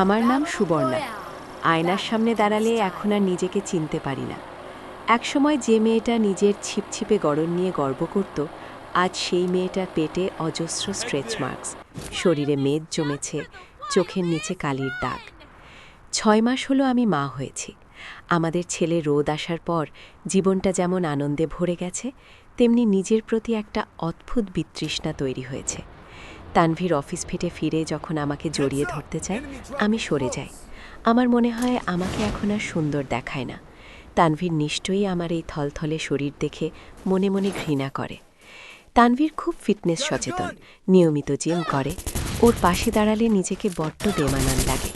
আমার নাম সুবর্ণা। আয়নার সামনে দাঁড়ালে এখন আর নিজেকে চিনতে পারি না। একসময় যে মেয়েটা নিজের ছিপছিপে গড়ন নিয়ে গর্ব করত, আজ সেই মেয়েটার পেটে অজস্র স্ট্রেচ মার্কস, শরীরে মেদ জমেছে, চোখের নিচে কালির দাগ। 6 মাস হলো আমি মা হয়েছি। আমাদের ছেলে রোদ আসার পর জীবনটা যেমন আনন্দে ভরে গেছে, তেমনি নিজের প্রতি একটা অদ্ভুত বিতৃষ্ণা তৈরি হয়েছে। তানভীর অফিস ফিরে যখন আমাকে জড়িয়ে ধরতে চায়, আমি সরে যাই। আমার মনে হয় আমাকে এখন আর সুন্দর দেখায় না। তানভীর নিশ্চয়ই আমার এই থলথলে শরীর দেখে মনে মনে ঘৃণা করে। তানভীর খুব ফিটনেস সচেতন, নিয়মিত জিম করে। ওর পাশে দাঁড়ালে নিজেকে বড্ড বেমানান লাগে।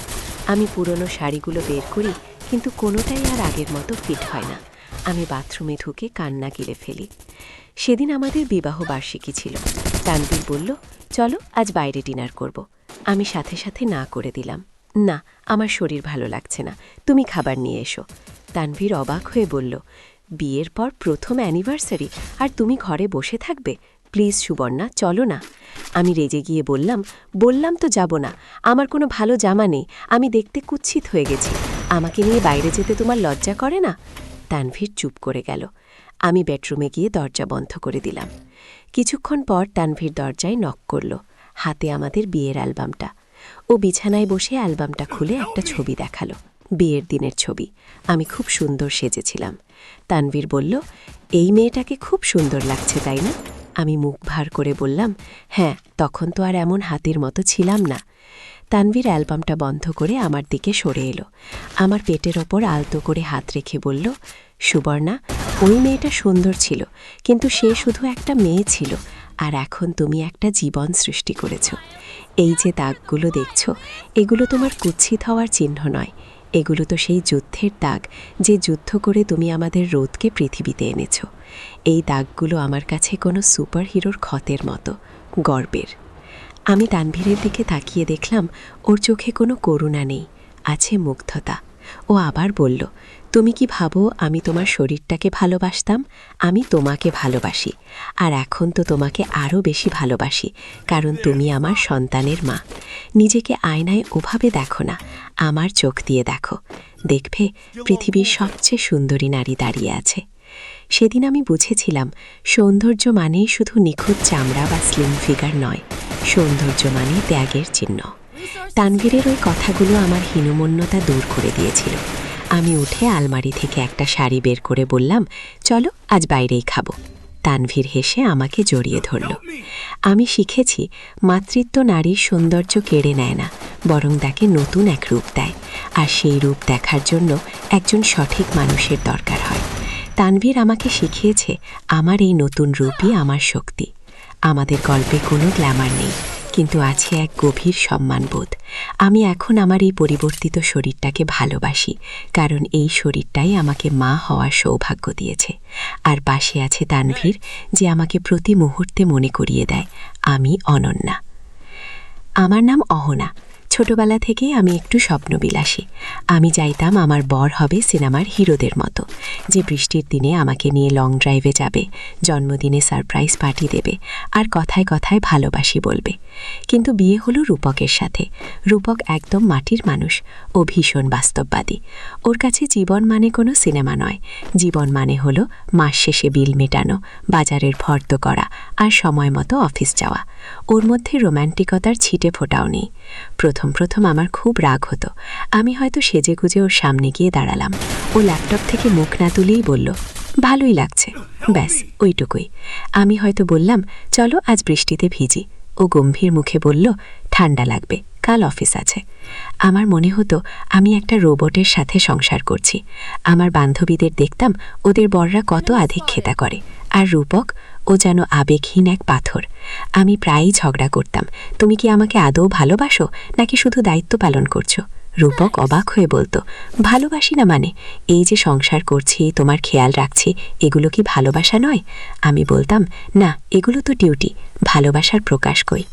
আমি পুরনো শাড়িগুলো বের করি, কিন্তু কোনোটাই আর আগের মতো ফিট হয় না। আমি বাথরুমে ঢুকে কান্না গিলে ফেলি। সেদিন আমাদের বিবাহ বার্ষিকী ছিল। তানভীর বলল, চলো আজ বাইরে ডিনার করব। আমি সাথে সাথে না করে দিলাম। না, আমার শরীর ভালো লাগছে না, তুমি খাবার নিয়ে এসো। তানভীর অবাক হয়ে বলল, বিয়ের পর প্রথম অ্যানিভার্সারি আর তুমি ঘরে বসে থাকবে? প্লিজ সুবর্ণা, চলো না। আমি রেজে গিয়ে বললাম তো যাব না। আমার কোনো ভালো জামা নেই, আমি দেখতে কুৎসিত হয়ে গেছি। আমাকে নিয়ে বাইরে যেতে তোমার লজ্জা করে না? তানভীর চুপ করে গেল। আমি বেডরুমে গিয়ে দরজা বন্ধ করে দিলাম। কিছুক্ষণ পর তানভীর দরজায় নক করল, হাতে আমাদের বিয়ের অ্যালবামটা। ও বিছানায় বসে অ্যালবামটা খুলে একটা ছবি দেখালো, বিয়ের দিনের ছবি। আমি খুব সুন্দর সেজেছিলাম। তানভীর বলল, এই মেয়েটাকে খুব সুন্দর লাগছে, তাই না? আমি মুখ ভার করে বললাম, হ্যাঁ, তখন তো আর এমন হাতির মতো ছিলাম না। তানভীর অ্যালবামটা বন্ধ করে আমার দিকে সরে এলো। আমার পেটের ওপর আলতো করে হাত রেখে বলল, সুবর্ণা, ওই মেয়েটা সুন্দর ছিল, কিন্তু সে শুধু একটা মেয়ে ছিল। আর এখন তুমি একটা জীবন সৃষ্টি করেছ। এই যে দাগগুলো দেখছ, এগুলো তোমার কুৎসিত হওয়ার চিহ্ন নয়। এগুলো তো সেই যুদ্ধের দাগ, যে যুদ্ধ করে তুমি আমাদের রোদকে পৃথিবীতে এনেছ। এই দাগগুলো আমার কাছে কোনো সুপার হিরোর ক্ষতের মতো, গর্বের। আমি তানভীরের দিকে তাকিয়ে দেখলাম ওর চোখে কোনো করুণা নেই, আছে মুগ্ধতা। ও আবার বলল, তুমি কি ভাবো আমি তোমার শরীরটাকে ভালোবাসতাম? আমি তোমাকে ভালোবাসি, আর এখন তো তোমাকে আরও বেশি ভালোবাসি, কারণ তুমি আমার সন্তানের মা। নিজেকে আয়নায় ওভাবে দেখো না, আমার চোখ দিয়ে দেখো। দেখবে পৃথিবীর সবচেয়ে সুন্দরী নারী দাঁড়িয়ে আছে। সেদিন আমি বুঝেছিলাম, সৌন্দর্য মানেই শুধু নিখুঁত চামড়া বা স্লিম ফিগার নয়, সৌন্দর্য মানে ত্যাগের চিহ্ন। তানভীরের ওই কথাগুলো আমার হীনমন্যতা দূর করে দিয়েছিল। আমি উঠে আলমারি থেকে একটা শাড়ি বের করে বললাম, চলো আজ বাইরেই খাবো। তানভীর হেসে আমাকে জড়িয়ে ধরল। আমি শিখেছি, মাতৃত্ব নারীর সৌন্দর্য কেড়ে নেয় না, বরং তাকে নতুন এক রূপ দেয়। আর সেই রূপ দেখার জন্য একজন সঠিক মানুষের দরকার হয়। তানভীর আমাকে শিখিয়েছে, আমার এই নতুন রূপই আমার শক্তি। আমাদের গল্পে কোনো গ্ল্যামার নেই, কিন্তু আছে এক গভীর সম্মানবোধ। আমি এখন আমার এই পরিবর্তিত শরীরটাকে ভালোবাসি, কারণ এই শরীরটাই আমাকে মা হওয়ার সৌভাগ্য দিয়েছে। আর পাশে আছে তানভীর, যে আমাকে প্রতি মুহূর্তে মনে করিয়ে দেয় আমি অনন্যা। আমার নাম অহনা। ছোটবেলা থেকেই আমি একটু স্বপ্নবিলাসী। আমি চাইতাম আমার বর হবে সিনেমার হিরোদের মতো, যে বৃষ্টির দিনে আমাকে নিয়ে লং ড্রাইভে যাবে, জন্মদিনে সারপ্রাইজ পার্টি দেবে, আর কথায় কথায় ভালোবাসি বলবে। কিন্তু বিয়ে হলো রূপকের সাথে। রূপক একদম মাটির মানুষ, ও ভীষণ বাস্তববাদী। ওর কাছে জীবন মানে কোনো সিনেমা নয়। জীবন মানে হলো মাস শেষে বিল মেটানো, বাজারের ফর্দ করা, আর সময় মতো অফিস যাওয়া। ওর মধ্যে রোম্যান্টিকতার ছিটে ফোটাও নেই। প্রথম আমার খুব রাগ হতো। আমি হয়তো সেজেগুজে ওর সামনে গিয়ে দাঁড়ালাম। ও ল্যাপটপ থেকে মুখ না তুলেই বলল, ভালোই লাগছে। ব্যাস ওইটুকুই। আমি হয়তো বললাম, চলো আজ বৃষ্টিতে ভিজি। ও গম্ভীর মুখে বলল, ঠান্ডা লাগবে, কাল অফিস আছে। আমার মনে হতো আমি একটা রোবটের সাথে সংসার করছি। আমার বান্ধবীদের দেখতাম, ওদের বররা কত আধিক্যতা করে, আর রূপক, ও যেন আবেগহীন এক পাথর। আমি প্রায়ই ঝগড়া করতাম, তুমি কি আমাকে আদৌ ভালোবাসো, নাকি শুধু দায়িত্ব পালন করছো? রূপক অবাক হয়ে বলতো, ভালোবাসি না মানে? এই যে সংসার করছি, তোমার খেয়াল রাখছি, এগুলো কি ভালোবাসা নয়? আমি বলতাম, না, এগুলো তো ডিউটি, ভালোবাসার প্রকাশ কই।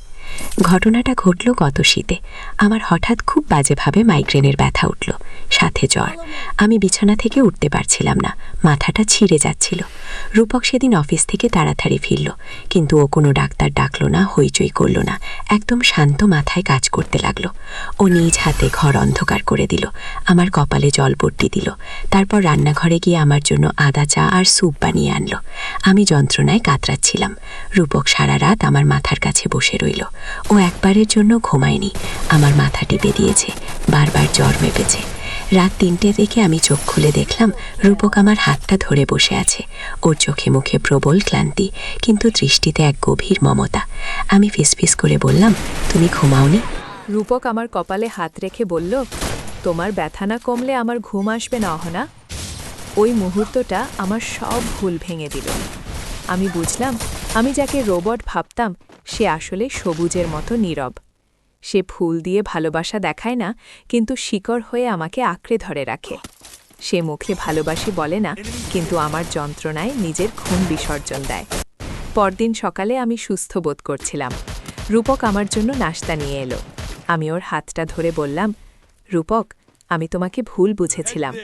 ঘটনাটা ঘটল গত শীতে। আমার হঠাৎ খুব বাজেভাবে মাইগ্রেনের ব্যথা উঠল, সাথে জ্বর। আমি বিছানা থেকে উঠতে পারছিলাম না, মাথাটা ছিঁড়ে যাচ্ছিল। রূপক সেদিন অফিস থেকে তাড়াতাড়ি ফিরল, কিন্তু ও কোনো ডাক্তার ডাকল না, হইচই করল না, একদম শান্ত মাথায় কাজ করতে লাগলো। ও নিজ হাতে ঘর অন্ধকার করে দিল, আমার কপালে জলপট্টি দিল, তারপর রান্নাঘরে গিয়ে আমার জন্য আদা চা আর স্যুপ বানিয়ে আনলো। আমি যন্ত্রণায় কাতরাচ্ছিলাম। রূপক সারা রাত আমার মাথার কাছে বসে রইল। ও একবারের জন্য ঘুমায়নি, আমার মাথা টিপে দিয়েছে, বারবার জ্বর মেপেছে। রাত ৩টে থেকে আমি চোখ খুলে দেখলাম রূপক আমার হাতটা ধরে বসে আছে। ওর চোখে মুখে প্রবল ক্লান্তি, কিন্তু দৃষ্টিতে এক গভীর মমতা। আমি ফিসফিস করে বললাম, তুমি ঘুমাওনি? রূপক আমার কপালে হাত রেখে বলল, তোমার ব্যথা না কমলে আমার ঘুম আসবে না অহনা। ওই মুহূর্তটা আমার সব ভুল ভেঙে দিল। আমি বুঝলাম, আমি যাকে রোবট ভাবতাম সে আসলে সবুজের মতো নীরব। সে ফুল দিয়ে ভালোবাসা দেখায় না, কিন্তু শিকড় হয়ে আমাকে আঁকড়ে ধরে রাখে। সে মুখে ভালোবাসি বলে না, কিন্তু আমার যন্ত্রণায় নিজের খুন বিসর্জন দেয়। পরদিন সকালে আমি সুস্থ বোধ করছিলাম। রূপক আমার জন্য নাশতা নিয়ে এলো। আমি ওর হাতটা ধরে বললাম, রূপক, আমি তোমাকে ভুল বুঝেছিলাম।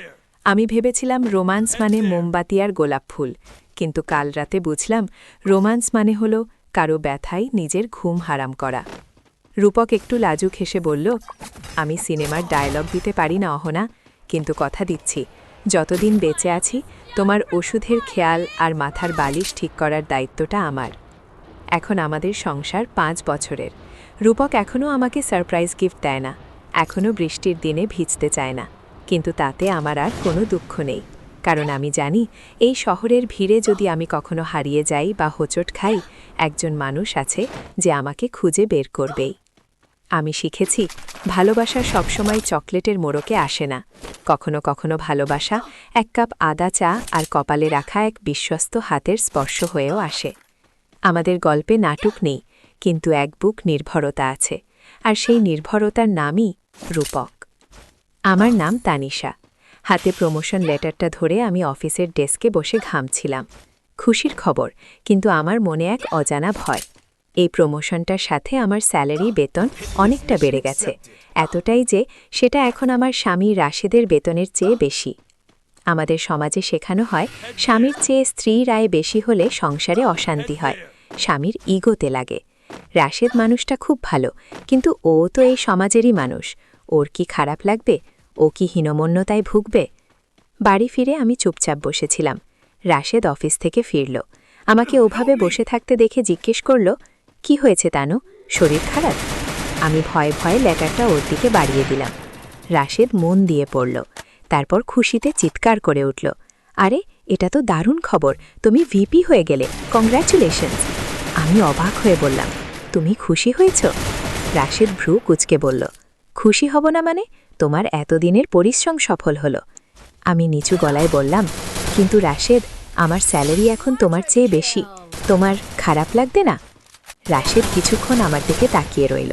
আমি ভেবেছিলাম রোমান্স মানে মোমবাতি আর গোলাপ ফুল, কিন্তু কাল রাতে বুঝলাম রোমান্স মানে হলো কারো ব্যথায় নিজের ঘুম হারাম করা। রূপক একটু লাজুক হেসে বলল, আমি সিনেমার ডায়লগ দিতে পারি না অহনা, কিন্তু কথা দিচ্ছি যতদিন বেঁচে আছি তোমার ওষুধের খেয়াল আর মাথার বালিশ ঠিক করার দায়িত্বটা আমার। এখন আমাদের সংসার 5 বছরের। রূপক এখনও আমাকে সারপ্রাইজ গিফট দেয় না, এখনও বৃষ্টির দিনে ভিজতে চায় না, কিন্তু তাতে আমার আর কোনো দুঃখ নেই, কারণ আমি জানি এই শহরের ভিড়ে যদি আমি কখনো হারিয়ে যাই বা হোঁচট খাই, একজন মানুষ আছে যে আমাকে খুঁজে বের করবেই। আমি শিখেছি, ভালোবাসা সবসময় চকলেটের মোড়কে আসে না। কখনো কখনো ভালোবাসা এক কাপ আদা চা আর কপালে রাখা এক বিশ্বস্ত হাতের স্পর্শ হয়েও আসে। আমাদের গল্পে নাটক নেই, কিন্তু এক বুক নির্ভরতা আছে, আর সেই নির্ভরতার নামই রূপক। আমার নাম তানিশা। হাতে প্রমোশন লেটারটা ধরে আমি অফিসের ডেস্কে বসে ঘামছিলাম। খুশির খবর, কিন্তু আমার মনে এক অজানা ভয়। এই প্রমোশনটার সাথে আমার স্যালারি বেতন অনেকটা বেড়ে গেছে, এতটাই যে সেটা এখন আমার স্বামী রাশেদের বেতনের চেয়ে বেশি। আমাদের সমাজে শেখানো হয় স্বামীর চেয়ে স্ত্রীর আয় বেশি হলে সংসারে অশান্তি হয়, স্বামীর ইগোতে লাগে। রাশেদ মানুষটা খুব ভালো, কিন্তু ও তো এই সমাজেরই মানুষ, ওর কি খারাপ লাগবে? ও কি হীনমন্যতায় ভুগবে? বাড়ি ফিরে আমি চুপচাপ বসেছিলাম। রাশেদ অফিস থেকে ফিরল। আমাকে ওভাবে বসে থাকতে দেখে জিজ্ঞেস করল, কি হয়েছে তানু, শরীর খারাপ? আমি ভয়ে ভয়ে লেটারটা ওর দিকে বাড়িয়ে দিলাম। রাশেদ মন দিয়ে পড়ল, তারপর খুশিতে চিৎকার করে উঠল, আরে এটা তো দারুণ খবর, তুমি ভিপি হয়ে গেলে, কংগ্র্যাচুলেশনস। আমি অবাক হয়ে বললাম, তুমি খুশি হয়েছ? রাশেদ ভ্রু কুঁচকে বলল, খুশি হব না মানে? তোমার এতদিনের পরিশ্রম সফল হলো। আমি নিচু গলায় বললাম, কিন্তু রাশেদ, আমার স্যালারি এখন তোমার চেয়ে বেশি, তোমার খারাপ লাগবে না? রাশেদ কিছুক্ষণ আমার দিকে তাকিয়ে রইল,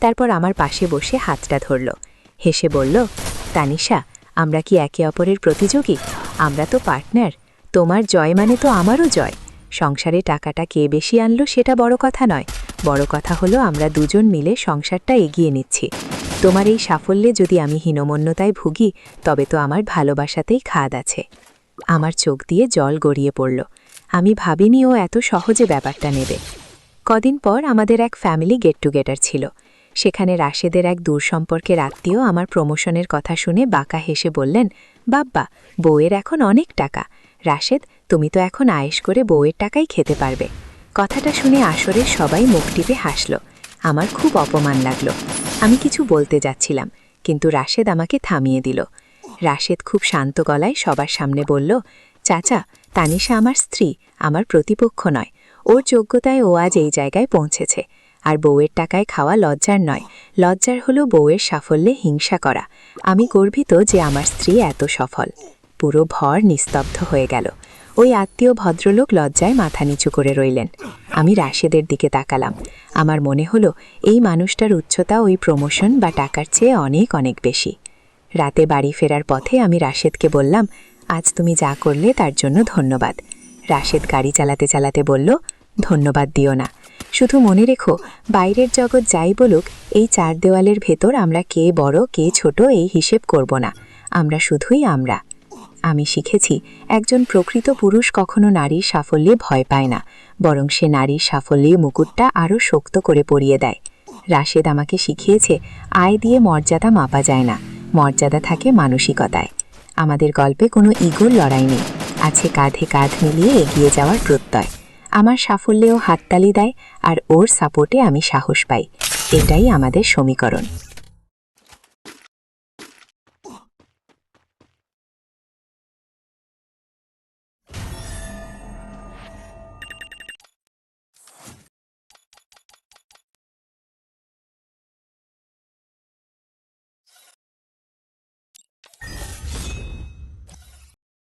তারপর আমার পাশে বসে হাতটা ধরল, হেসে বলল, তানিশা, আমরা কি একে অপরের প্রতিযোগী? আমরা তো পার্টনার। তোমার জয় মানে তো আমারও জয়। সংসারে টাকাটা কে বেশি আনলো সেটা বড় কথা নয়, বড় কথা হলো আমরা দুজন মিলে সংসারটা এগিয়ে নিচ্ছি। তোমার এই সাফল্যে যদি আমি হীনমন্যতায় ভুগি, তবে তো আমার ভালোবাসাতেই খাদ আছে। আমার চোখ দিয়ে জল গড়িয়ে পড়ল। আমি ভাবিনি ও এত সহজে ব্যাপারটা নেবে। কদিন পর আমাদের এক ফ্যামিলি গেট টুগেদার ছিল। সেখানে রাশেদের এক দূর সম্পর্কের আত্মীয় আমার প্রমোশনের কথা শুনে বাঁকা হেসে বললেন, বাব্বা, বউয়ের এখন অনেক টাকা। রাশেদ, তুমি তো এখন আয়েশ করে বউয়ের টাকাই খেতে পারবে। কথাটা শুনে আসরের সবাই মুখ টিপে হাসল। আমার খুব অপমান লাগলো। আমি কিছু বলতে যাচ্ছিলাম, কিন্তু রাশেদ আমাকে থামিয়ে দিল। রাশেদ খুব শান্ত গলায় সবার সামনে বলল, চাচা, তানিশা আমার স্ত্রী, আমার প্রতিপক্ষ নয়। ওর যোগ্যতায় ও আজ এই জায়গায় পৌঁছেছে। আর বউয়ের টাকায় খাওয়া লজ্জার নয়, লজ্জার হলো বউয়ের সাফল্যে হিংসা করা। আমি গর্বিত যে আমার স্ত্রী এত সফল। পুরো ভর নিস্তব্ধ হয়ে গেল। ওই আত্মীয় ভদ্রলোক লজ্জায় মাথা নিচু করে রইলেন। আমি রাশেদের দিকে তাকালাম। আমার মনে হলো এই মানুষটার উচ্চতা ওই প্রমোশন বা টাকার চেয়ে অনেক অনেক বেশি। রাতে বাড়ি ফেরার পথে আমি রাশেদকে বললাম, আজ তুমি যা করলে তার জন্য ধন্যবাদ। রাশেদ গাড়ি চালাতে চালাতে বলল, ধন্যবাদ দিও না। শুধু মনে রেখো, বাইরের জগৎ যাই বলুক, এই 4 দেওয়ালের ভেতর আমরা কে বড় কে ছোট এই হিসেব করব না। আমরা শুধুই আমরা। আমি শিখেছি, একজন প্রকৃত পুরুষ কখনো নারীর সাফল্যে ভয় পায় না, বরং সে নারীর সাফল্যে মুকুটটা আরও শক্ত করে পরিয়ে দেয়। রাশেদ আমাকে শিখিয়েছে, আয় দিয়ে মর্যাদা মাপা যায় না, মর্যাদা থাকে মানসিকতায়। আমাদের গল্পে কোনো ইগোর লড়াই নেই, আছে কাঁধে কাঁধ মিলিয়ে এগিয়ে যাওয়ার প্রত্যয়। আমার সাফল্যেও হাততালি দেয়, আর ওর সাপোর্টে আমি সাহস পাই। এটাই আমাদের সমীকরণ।